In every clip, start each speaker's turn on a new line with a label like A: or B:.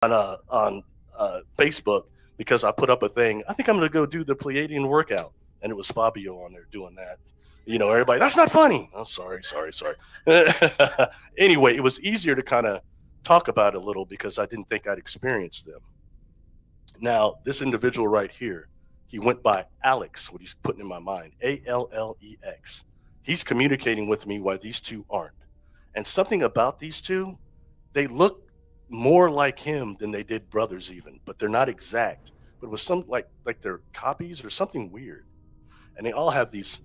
A: on Facebook because I put up a thing. I think I'm going to go do the Pleiadian workout, and it was Fabio on there doing that. Everybody, that's not funny. Oh, sorry. Anyway, it was easier to kind of talk about it a little because I didn't think I'd experienced them. Now, this individual right here, he went by Alex, what he's putting in my mind, Allex. He's communicating with me while these two aren't. And something about these two, they look more like him than they did brothers even, but they're not exact. But it was some like they're copies or something weird. And they all have these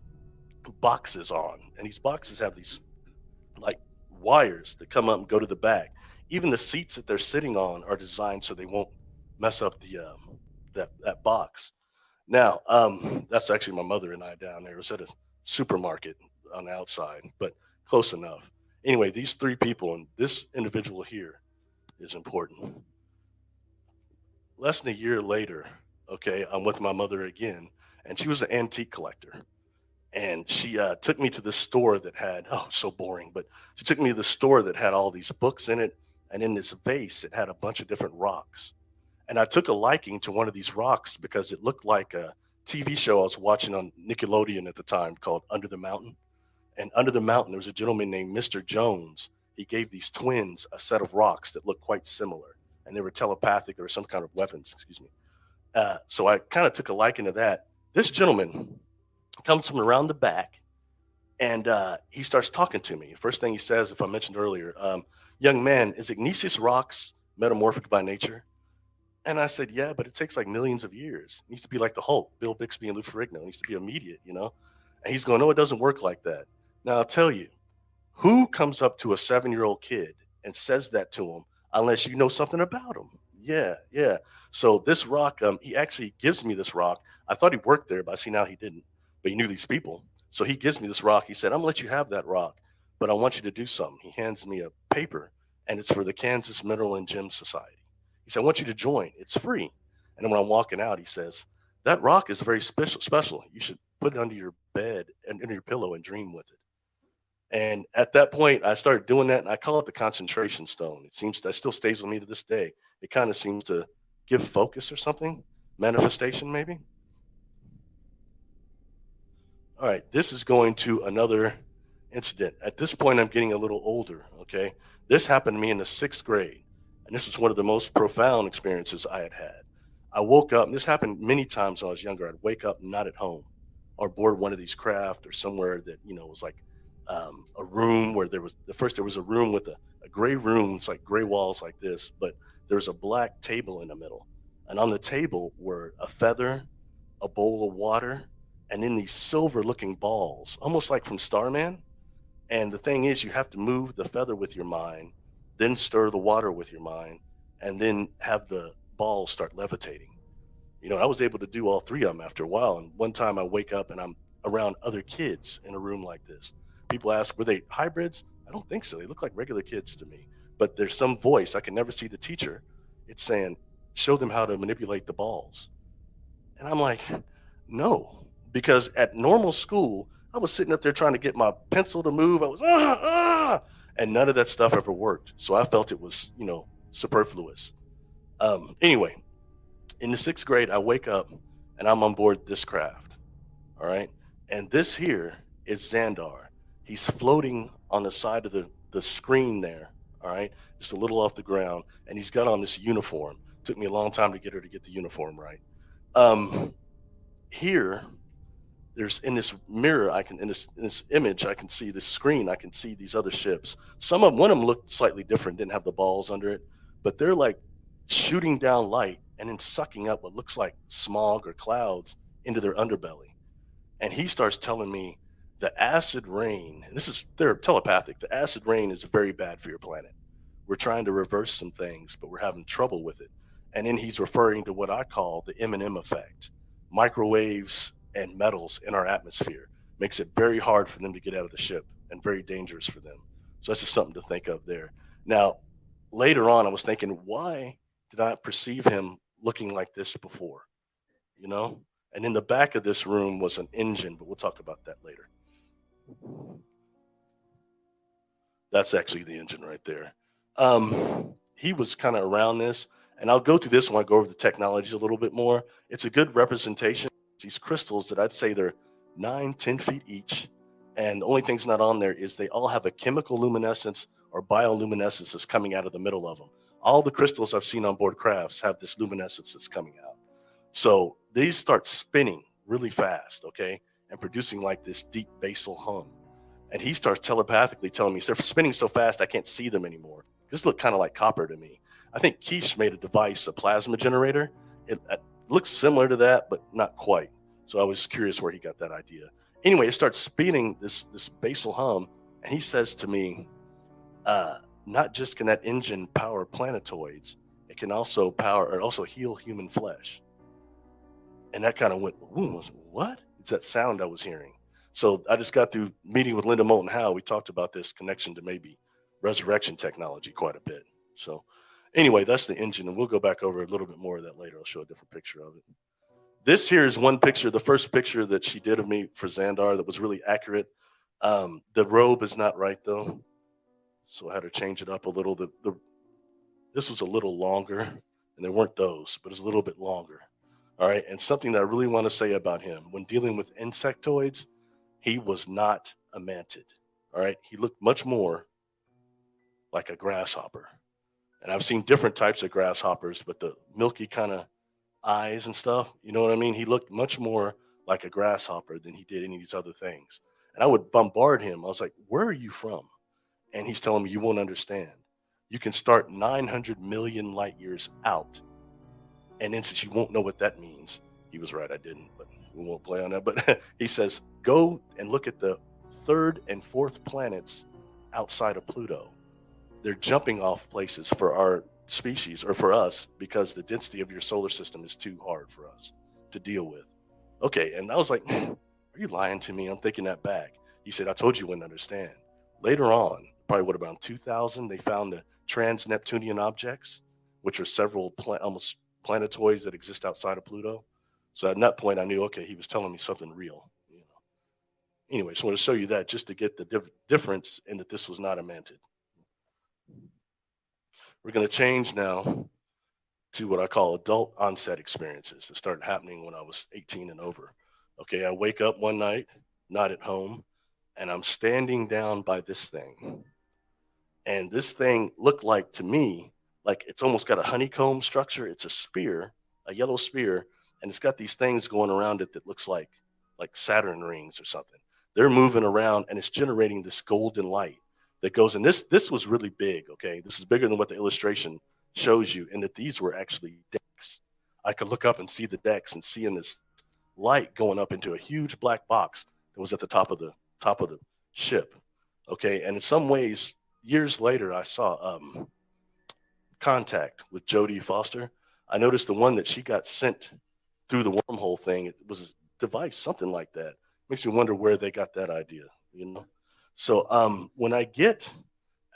A: boxes on, and these boxes have these like wires that come up and go to the back. Even the seats that they're sitting on are designed so they won't mess up the that box. Now, that's actually my mother and I down there. It was at a supermarket on the outside, but close enough. Anyway, these three people and this individual here is important. Less than a year later, okay, I'm with my mother again, and she was an antique collector. And she took me to the store that had, oh, so boring, but she took me to the store that had all these books in it. And in this vase, it had a bunch of different rocks. And I took a liking to one of these rocks because it looked like a TV show I was watching on Nickelodeon at the time called Under the Mountain. And under the mountain, there was a gentleman named Mr. Jones. He gave these twins a set of rocks that looked quite similar. And they were telepathic. There were some kind of weapons, excuse me. So I kind of took a liking to that. This gentleman comes from around the back, and he starts talking to me. First thing he says, if I mentioned earlier, young man, is Ignatius rocks metamorphic by nature? And I said, yeah, but it takes like millions of years. It needs to be like the Hulk, Bill Bixby and Lou Ferrigno. It needs to be immediate. And he's going, no, it doesn't work like that. Now, I'll tell you, who comes up to a 7-year-old kid and says that to him unless you know something about him? Yeah. So this rock, he actually gives me this rock. I thought he worked there, but I see now he didn't. But he knew these people. So he gives me this rock. He said, I'm going to let you have that rock, but I want you to do something. He hands me a paper, and it's for the Kansas Mineral and Gem Society. He said, I want you to join. It's free. And then when I'm walking out, he says, that rock is very special. You should put it under your bed and under your pillow and dream with it. And at that point, I started doing that, and I call it the concentration stone. It seems that still stays with me to this day. It kind of seems to give focus or something, manifestation maybe. All right, this is going to another incident. At this point, I'm getting a little older, okay? This happened to me in the 6th grade, and this is one of the most profound experiences I had had. I woke up, and this happened many times when I was younger. I'd wake up not at home or board one of these craft or somewhere that, was like a room where there was a room with a gray room. It's like gray walls like this, but there was a black table in the middle. And on the table were a feather, a bowl of water, and then these silver looking balls, almost like from Starman. And the thing is, you have to move the feather with your mind, then stir the water with your mind, and then have the balls start levitating. I was able to do all three of them after a while. And one time I wake up and I'm around other kids in a room like this. People ask, were they hybrids? I don't think so. They look like regular kids to me. But there's some voice. I can never see the teacher. It's saying, show them how to manipulate the balls. And I'm like, no. Because at normal school, I was sitting up there trying to get my pencil to move. I was, and none of that stuff ever worked. So I felt it was, superfluous. Anyway, in the 6th grade, I wake up and I'm on board this craft. All right. And this here is Xandar. He's floating on the side of the screen there. All right. Just a little off the ground. And he's got on this uniform. It took me a long time to get her to get the uniform right. Here, there's in this mirror, in this image, I can see this screen. I can see these other ships. One of them looked slightly different, didn't have the balls under it, but they're like shooting down light and then sucking up what looks like smog or clouds into their underbelly. And he starts telling me the acid rain, and they're telepathic. The acid rain is very bad for your planet. We're trying to reverse some things, but we're having trouble with it. And then he's referring to what I call the M&M effect. Microwaves and metals in our atmosphere makes it very hard for them to get out of the ship and very dangerous for them. So that's just something to think of there. Now, later on, I was thinking, why did I perceive him looking like this before? And in the back of this room was an engine, but we'll talk about that later. That's actually the engine right there. He was kind of around this, And I'll go through this when I go over the technologies a little bit more. It's a good representation. These crystals that I'd say they're 9-10 feet each. And the only thing's not on there is they all have a chemical luminescence or bioluminescence that's coming out of the middle of them. All the crystals I've seen on board crafts have this luminescence that's coming out. So these start spinning really fast, okay, and producing like this deep basal hum. And he starts telepathically telling me, they're spinning so fast I can't see them anymore. This looked kind of like copper to me. I think Quiche made a device, a plasma generator. It looks similar to that, but not quite. So I was curious where he got that idea. Anyway, it starts spinning this basal hum, and he says to me, not just can that engine power planetoids, it can also power or also heal human flesh. And that kind of went, ooh, what? It's that sound I was hearing. So I just got through meeting with Linda Moulton Howe. We talked about this connection to maybe resurrection technology quite a bit. So anyway, that's the engine, and we'll go back over a little bit more of that later. I'll show a different picture of it. This here is one picture, the first picture that she did of me for Xandar that was really accurate. The robe is not right, though. So I had to change it up a little. This was a little longer, and there weren't those, but it's a little bit longer. All right, and something that I really want to say about him, when dealing with insectoids, he was not a mantid. All right, he looked much more like a grasshopper. And I've seen different types of grasshoppers, but the milky kind of eyes and stuff, you know what I mean? He looked much more like a grasshopper than he did any of these other things. And I would bombard him. I was like, where are you from? And he's telling me, you won't understand. You can start 900 million light years out. And then since you won't know what that means, he was right, I didn't, but we won't play on that. But he says, go and look at the third and fourth planets outside of Pluto. They're jumping off places for our species or for us because the density of your solar system is too hard for us to deal with. Okay, and I was like, are you lying to me? I'm thinking that back. He said, I told you wouldn't understand. Later on, probably what, around 2000, they found the trans-Neptunian objects, which are several almost planetoids that exist outside of Pluto. So at that point, I knew, okay, he was telling me something real. You know. Anyway, just want to show you that just to get the difference in that this was not a mantid. We're going to change now to what I call adult onset experiences that started happening when I was 18 and over. Okay, I wake up one night, not at home, and I'm standing down by this thing. And this thing looked like, to me, like it's almost got a honeycomb structure. It's a spear, a yellow spear, and it's got these things going around it that looks like Saturn rings or something. They're moving around, and it's generating this golden light that goes, and this was really big, okay? This is bigger than what the illustration shows you, and that these were actually decks. I could look up and see the decks and seeing this light going up into a huge black box that was at the top of the ship, okay? And in some ways, years later, I saw Contact with Jodie Foster. I noticed the one that she got sent through the wormhole thing, it was a device, something like that. Makes me wonder where they got that idea, you know? So when I get,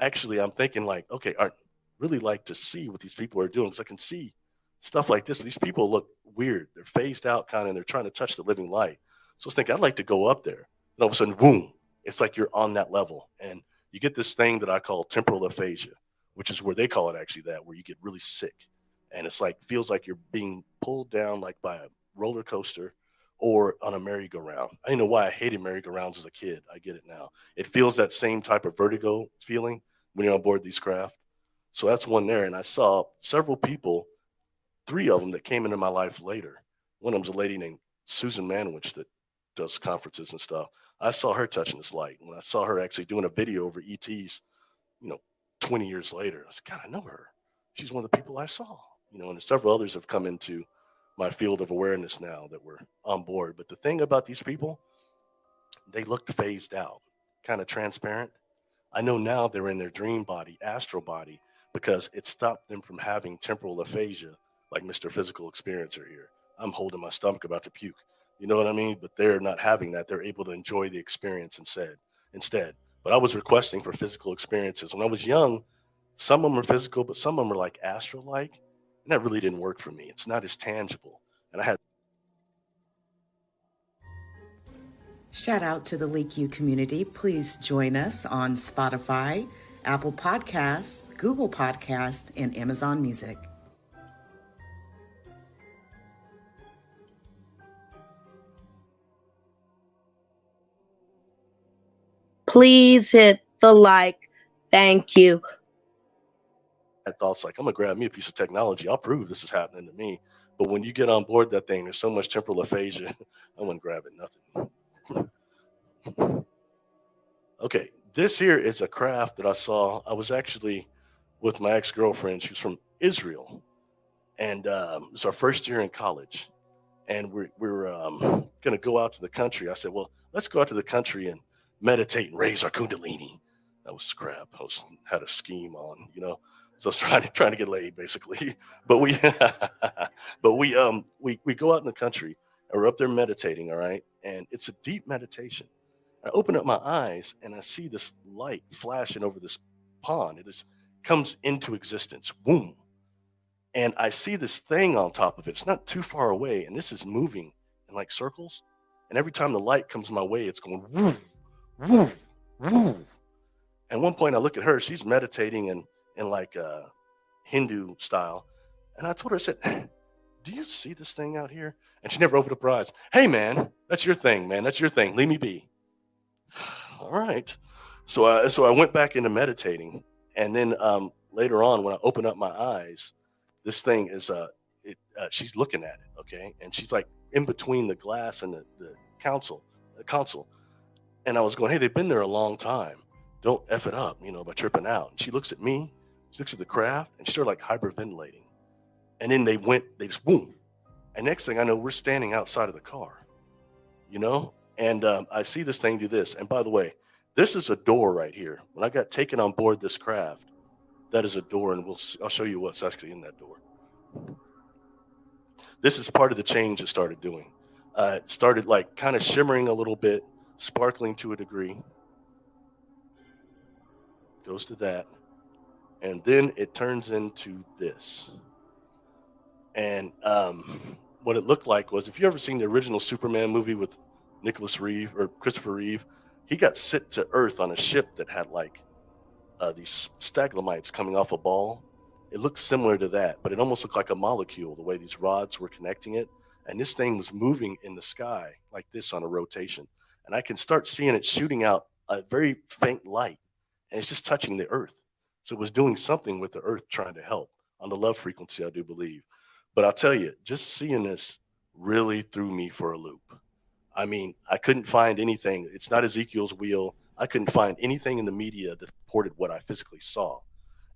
A: actually, I'm thinking like, okay, I'd really like to see what these people are doing because I can see stuff like this. But these people look weird. They're phased out kind of, and they're trying to touch the living light. So I was thinking, I'd like to go up there. And all of a sudden, boom, it's like you're on that level. And you get this thing that I call temporal aphasia, which is where they call it actually that, where you get really sick. And it's like, feels like you're being pulled down like by a roller coaster or on a merry-go-round. I didn't know why I hated merry-go-rounds as a kid. I get it now. It feels that same type of vertigo feeling when you're on board these craft. So that's one there. And I saw several people, 3 of them that came into my life later. One of them was a lady named Susan Manwich that does conferences and stuff. I saw her touching this light. When I saw her actually doing a video over ETs, 20 years later, I said, God, I know her. She's one of the people I saw, and several others have come into my field of awareness now that were on board. But the thing about these people, they looked phased out, kind of transparent. I know now they're in their dream body, astral body, because it stopped them from having temporal aphasia, like Mr. Physical Experiencer here. I'm holding my stomach about to puke. You know what I mean? But they're not having that. They're able to enjoy the experience instead. But I was requesting for physical experiences. When I was young, some of them were physical, but some of them were like astral-like. And that really didn't work for me. It's not as tangible. And I had.
B: Shout out to the LeakYou community. Please join us on Spotify, Apple Podcasts, Google Podcasts, and Amazon Music.
C: please hit the like. Thank you.
A: I had thoughts like, I'm gonna grab me a piece of technology. I'll prove this is happening to me. But when you get on board that thing, there's so much temporal aphasia. I wouldn't grab it, nothing. Okay, this here is a craft that I saw. I was actually with my ex-girlfriend. She was from Israel, and it was our first year in college. And we're going to go out to the country. I said, well, let's go out to the country and meditate and raise our kundalini. That was crap. Had a scheme on, So I was trying to get laid, basically. But we go out in the country and we're up there meditating, all right? And it's a deep meditation. I open up my eyes and I see this light flashing over this pond. It just comes into existence. Boom. And I see this thing on top of it. It's not too far away, and this is moving in like circles. And every time the light comes my way, it's going woo, woo, woo. And one point I look at her, she's meditating in like Hindu style. And I told her, I said, do you see this thing out here? And she never opened up her eyes. Hey man, that's your thing, man. That's your thing. Leave me be. All right. So I went back into meditating. And then later on, when I opened up my eyes, this thing is she's looking at it, okay, and she's like in between the glass and the console, and I was going, hey, they've been there a long time. Don't F it up, by tripping out. And she looks at me, she looks at the craft, and she started like hyperventilating. And then they just boom, and next thing I know, we're standing outside of the car, and I see this thing do this. And by the way, this is a door right here. When I got taken on board this craft, that is a door, and I'll show you what's actually in that door. This is part of the change it started doing. It started like kind of shimmering a little bit, sparkling to a degree. Goes to that. And then it turns into this. And what it looked like was, if you ever seen the original Superman movie with Nicholas Reeve or Christopher Reeve, he got sent to Earth on a ship that had like these stalagmites coming off a ball. It looked similar to that, but it almost looked like a molecule, the way these rods were connecting it. And this thing was moving in the sky like this on a rotation. And I can start seeing it shooting out a very faint light, and it's just touching the earth. So it was doing something with the earth, trying to help on the love frequency, I do believe. But I'll tell you, just seeing this really threw me for a loop. I mean, I couldn't find anything. It's not Ezekiel's wheel. I couldn't find anything in the media that supported what I physically saw.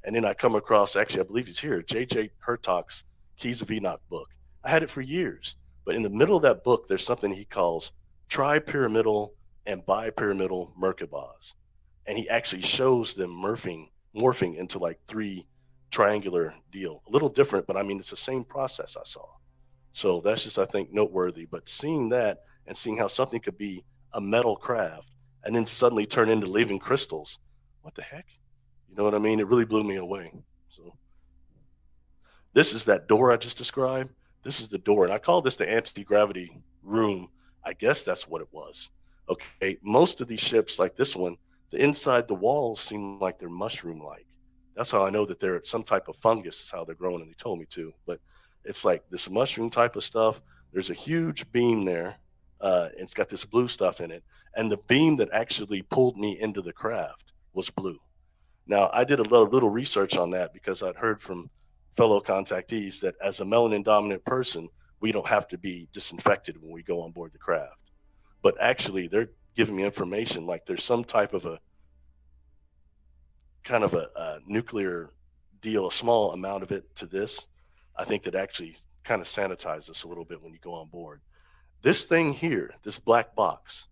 A: And then I come across, actually, I believe he's here, J.J. Hertock's Keys of Enoch book. I had it for years. But in the middle of that book, there's something he calls tripyramidal and bipyramidal Merkabahs. And he actually shows them morphing into like three triangular deal. A little different, but I mean, it's the same process I saw. So that's just, I think, noteworthy. But seeing that and seeing how something could be a metal craft and then suddenly turn into living crystals, what the heck? You know what I mean? It really blew me away. So this is that door I just described. This is the door. And I call this the anti-gravity room. I guess that's what it was. Okay. Most of these ships, like this one, the inside the walls seem like they're mushroom-like. That's how I know that they're some type of fungus is how they're growing, and they told me to. But it's like this mushroom type of stuff. There's a huge beam there. It's got this blue stuff in it. And the beam that actually pulled me into the craft was blue. Now, I did a little research on that because I'd heard from fellow contactees that as a melanin dominant person, we don't have to be disinfected when we go on board the craft. But actually, they're giving me information like there's some type of a kind of a nuclear deal, a small amount of it to this. I think that actually kind of sanitizes us a little bit when you go on board. This thing here, this black box,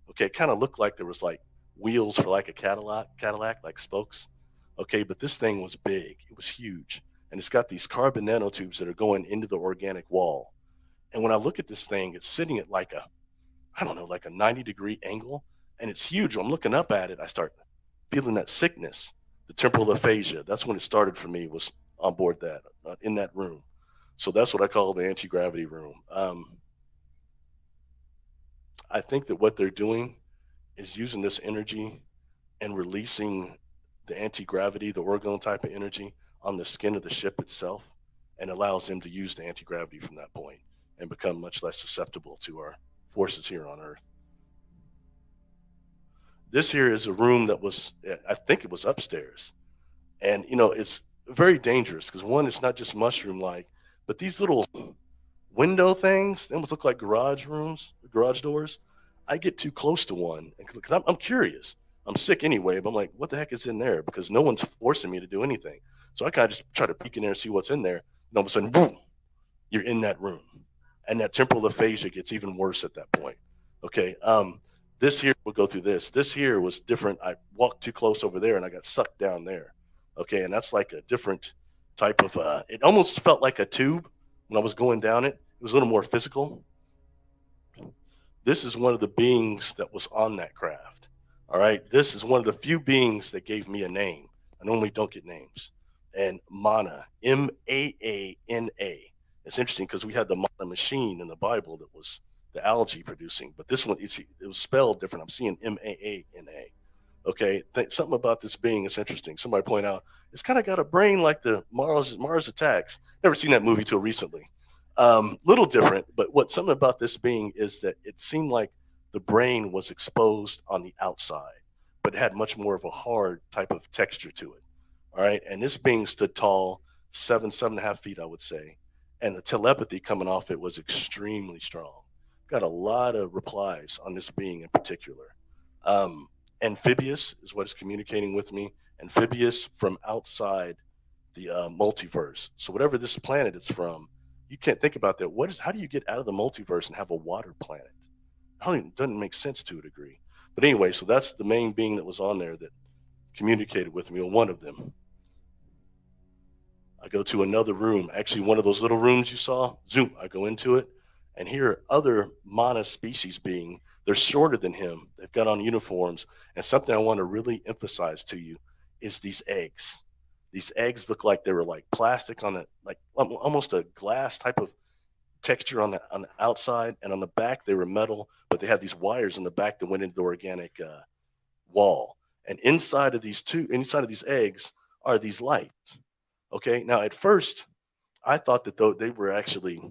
A: okay, it kind of looked like there was like wheels for like a Cadillac, like spokes. Okay, but this thing was big. It was huge. And it's got these carbon nanotubes that are going into the organic wall. And when I look at this thing, it's sitting at like like a 90-degree angle. And it's huge. When I'm looking up at it, I start feeling that sickness, the temporal aphasia. That's when it started for me, was on board that, in that room. So that's what I call the anti-gravity room. I think that what they're doing is using this energy and releasing the anti-gravity, the orgone type of energy on the skin of the ship itself, and allows them to use the anti-gravity from that point and become much less susceptible to our forces here on Earth. This here is a room that was, I think it was upstairs. And, it's very dangerous because one, it's not just mushroom like, but these little window things, they almost look like garage doors. I get too close to one because I'm curious. I'm sick anyway, but I'm like, what the heck is in there? Because no one's forcing me to do anything. So I kind of just try to peek in there and see what's in there. And all of a sudden, boom, you're in that room. And that temporal aphasia gets even worse at that point. Okay. This here, we'll go through this. This here was different. I walked too close over there and I got sucked down there. Okay. And that's like a different type of, it almost felt like a tube when I was going down it. It was a little more physical. This is one of the beings that was on that craft. All right. This is one of the few beings that gave me a name. I normally don't get names. And Mana, Maana. It's interesting because we had the Mana machine in the Bible that was the algae producing, but this one, it was spelled different. I'm seeing Maana. Okay. Something about this being is interesting. Somebody point out, it's kind of got a brain like the Mars Attacks. Never seen that movie till recently. Little different, but something about this being is that it seemed like the brain was exposed on the outside, but it had much more of a hard type of texture to it. All right. And this being stood tall, 7.5 feet, I would say. And the telepathy coming off it was extremely strong. Got a lot of replies on this being in particular. Amphibious is what is communicating with me. Amphibious from outside the multiverse. So whatever this planet is from, you can't think about that. How do you get out of the multiverse and have a water planet? It doesn't make sense to a degree. But anyway, so that's the main being that was on there that communicated with me, or one of them. I go to another room, actually one of those little rooms you saw. Zoom, I go into it, and here are other Mana species being. They're shorter than him. They've got on uniforms. And something I want to really emphasize to you is these eggs. These eggs look like they were like plastic on it, like almost a glass type of texture on the outside, and on the back they were metal, but they had these wires in the back that went into the organic wall. And inside of these eggs are these lights. Okay, now at first I thought that they were actually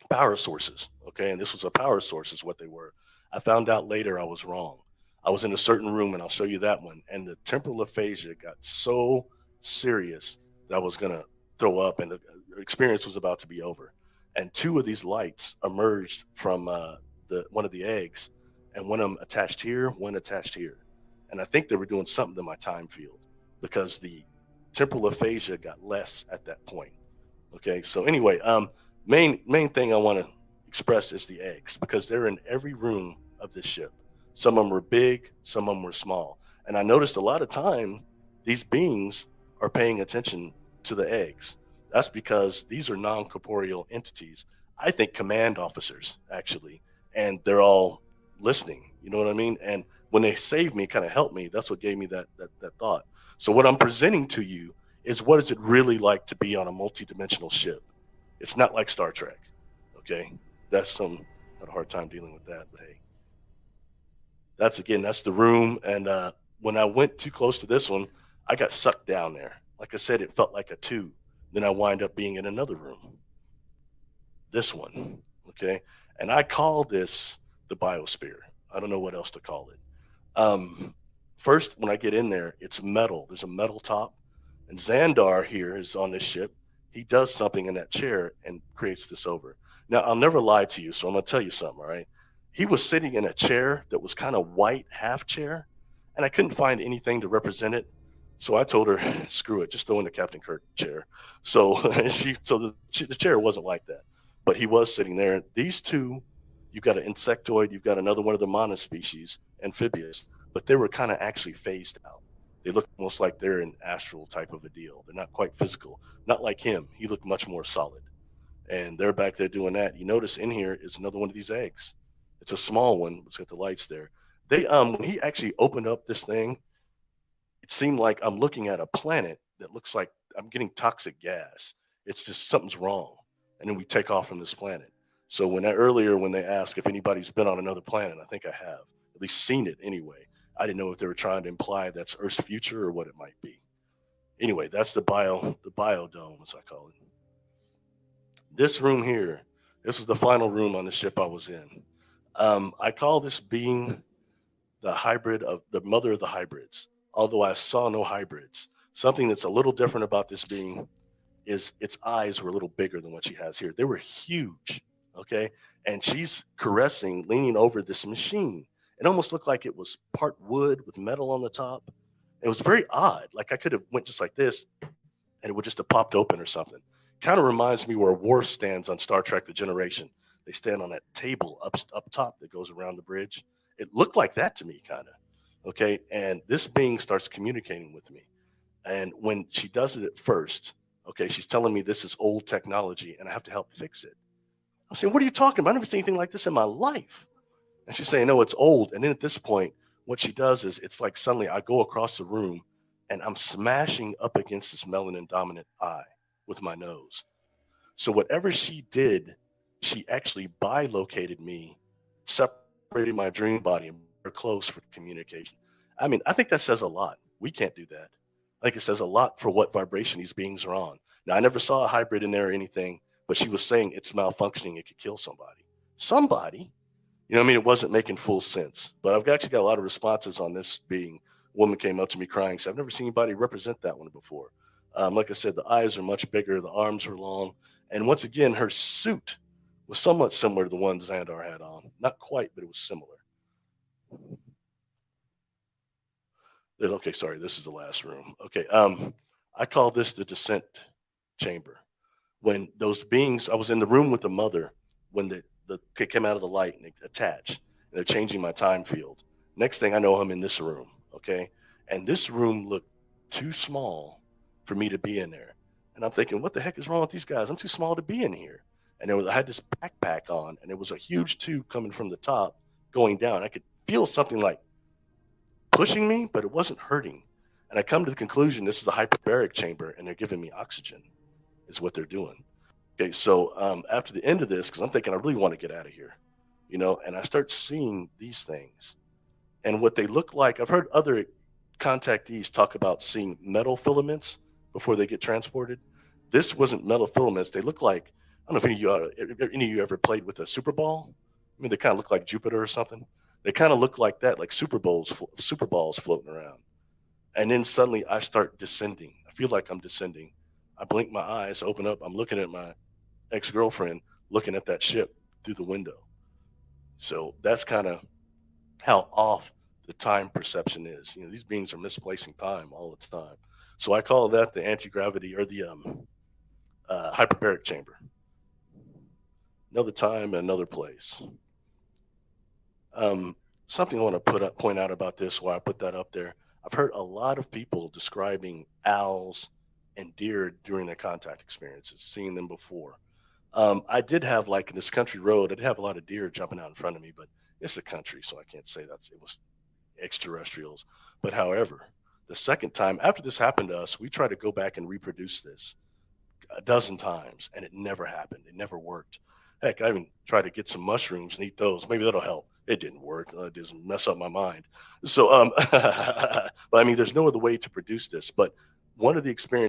A: power sources. Okay, and this was a power source is what they were. I found out later I was wrong. I was in a certain room, and I'll show you that one, and the temporal aphasia got so serious that I was gonna throw up, and the experience was about to be over. And two of these lights emerged from one of the eggs, and one of them attached here, one attached here. And I think they were doing something to my time field because the temporal aphasia got less at that point. Okay, so anyway, main thing I want to express is the eggs, because they're in every room of this ship. Some of them were big, some of them were small. And I noticed a lot of time these beings are paying attention to the eggs. That's because these are non-corporeal entities. I think command officers, actually, and they're all listening. You know what I mean? And when they saved me, kind of helped me, that's what gave me that thought. So what I'm presenting to you is, what is it really like to be on a multidimensional ship? It's not like Star Trek. Okay, that's had a hard time dealing with that, but hey, that's the room. And when I went too close to this one, I got sucked down there. Like I said, it felt like a tube. Then I wind up being in another room. This one, okay, and I call this the biosphere. I don't know what else to call it. First, when I get in there, it's metal. There's a metal top, and Xandar here is on this ship. He does something in that chair and creates this over. Now, I'll never lie to you, so I'm gonna tell you something. All right, he was sitting in a chair that was kind of white, half chair, and I couldn't find anything to represent it. So I told her, screw it, just throw in the Captain Kirk chair. So the chair wasn't like that, but he was sitting there. These two, you've got an insectoid, you've got another one of the Mana species, amphibious, but they were kind of actually phased out. They look almost like they're an astral type of a deal. They're not quite physical, not like him. He looked much more solid. And they're back there doing that. You notice in here is another one of these eggs. It's a small one. It's got the lights there. When he actually opened up this thing, it seemed like I'm looking at a planet that looks like I'm getting toxic gas. It's just something's wrong. And then we take off from this planet. So when they asked if anybody's been on another planet, I think I have at least seen it anyway. I didn't know if they were trying to imply that's Earth's future or what it might be. Anyway, that's the biodome, as I call it. This room here, this was the final room on the ship I was in. I call this being the hybrid of the mother of the hybrids, although I saw no hybrids. Something that's a little different about this being is its eyes were a little bigger than what she has here. They were huge. Okay. And she's caressing, leaning over this machine. It almost looked like it was part wood with metal on the top. It was very odd. Like I could have went just like this and it would just have popped open or something. Kind of reminds me where Worf stands on Star Trek The Generation. They stand on that table up top that goes around the bridge. It looked like that to me, kind of. Okay. And this being starts communicating with me. And when she does it at first, okay, she's telling me this is old technology and I have to help fix it. I'm saying, what are you talking about? I've never seen anything like this in my life. And she's saying, no, it's old. And then at this point, what she does is it's like suddenly I go across the room and I'm smashing up against this melanin dominant eye with my nose. So whatever she did, she actually bilocated me, separated my dream body and we're close for communication. I mean, I think that says a lot. We can't do that. I think it says a lot for what vibration these beings are on. Now, I never saw a hybrid in there or anything, but she was saying it's malfunctioning. It could kill somebody. Somebody. You know what I mean? It wasn't making full sense. But I've actually got a lot of responses on this being. A woman came up to me crying, said, I've never seen anybody represent that one before. Like I said, the eyes are much bigger. The arms are long. And once again, her suit was somewhat similar to the one Xandar had on. Not quite, but it was similar. Okay, sorry, this is the last room. Okay, I call this the descent chamber. When those beings, I was in the room with the mother when they came out of the light and they attach, and they're changing my time field. Next thing I know, I'm in this room, okay? And this room looked too small for me to be in there. And I'm thinking, what the heck is wrong with these guys? I'm too small to be in here. And I had this backpack on, and there was a huge tube coming from the top going down. I could feel something like pushing me, but it wasn't hurting. And I come to the conclusion this is a hyperbaric chamber, and they're giving me oxygen, is what they're doing. Okay, so after the end of this, because I'm thinking I really want to get out of here, you know, and I start seeing these things. And what they look like, I've heard other contactees talk about seeing metal filaments before they get transported. This wasn't metal filaments. They look like, I don't know if any of you ever played with a Super Ball. I mean, they kind of look like Jupiter or something. They kind of look like that, like super balls floating around. And then suddenly I start descending. I feel like I'm descending. I blink my eyes, open up. I'm looking at my ex-girlfriend, looking at that ship through the window. So that's kind of how off the time perception is. You know, these beings are misplacing time all the time. So I call that the anti-gravity or the hyperbaric chamber. Another time, another place. Something I want to point out about this, why I put that up there. I've heard a lot of people describing owls and deer during their contact experiences, seeing them before. I did have, like in this country road, I did have a lot of deer jumping out in front of me, but it's a country, so I can't say it was extraterrestrials. But however, the second time after this happened to us, we tried to go back and reproduce this a dozen times, and it never happened. It never worked. Heck, I even tried to get some mushrooms and eat those. Maybe that'll help. It didn't work. It just mess up my mind. So, but I mean, there's no other way to produce this. But one of the experiences